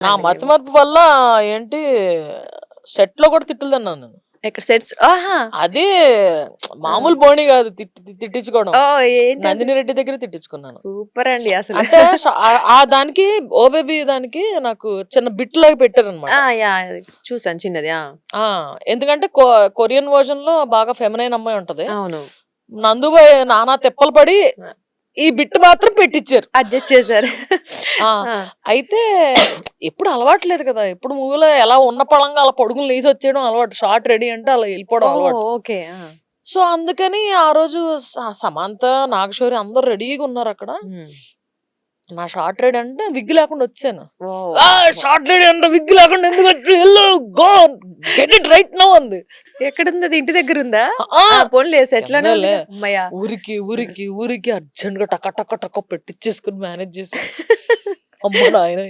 నా మతి మరపు వల్ల ఏంటి సెట్ లో కూడా తిట్టులు తిన్నాను నేను. ఎక్కడ సెట్స్? ఆహా! అది మామూలు బోణి కాదు, తిట్టించుకోవడం. ఓ ఏంటి? నందిని రెడ్డి దగ్గర తిట్టించుకున్నాను. సూపర్ అండి అసలు. అంటే ఆ దానికి ఓ బేబీ దానికి నాకు చిన్న బిట్ లాగా పెట్టారు అనమాట. యా చూసాను చిన్నది. ఎందుకంటే కొరియన్ వర్జన్ లో బాగా ఫెమినైన్ అమ్మాయి ఉంటది. అవును, నందుబాయ్ నానా తెప్పలు పడి ఈ బిట్ మాత్రం పెట్టించారు, అడ్జస్ట్ చేశారు. అయితే ఎప్పుడు అలవాట్లేదు కదా, ఎప్పుడు మూవీలో ఎలా ఉన్న పళంగా అలా పొడుగులు లేసి వచ్చేయడం అలవాటు, షార్ట్ రెడీ అంటే అలా వెళ్ళిపోవడం అలవాటు. ఓకే. సో అందుకని ఆ రోజు సమంత, నాగశౌరి అందరు రెడీగా ఉన్నారు అక్కడ. నా షార్ట్ రెడీ అంటే విగ్ లేకుండా వచ్చాను. షార్ట్ రెడీ అంటే విగ్ లేకుండా ఎందుకు వచ్చి go get it right now అంది. ఎక్కడుంది అది? ఇంటి దగ్గర ఉందా? పోన్లే సెట్లనే ఊరికి ఊరికి ఊరికి అర్జెంట్ గా టక్క టక్క టక్క పెట్టించేసుకుని మేనేజ్ చేసి అమ్మ నాయన.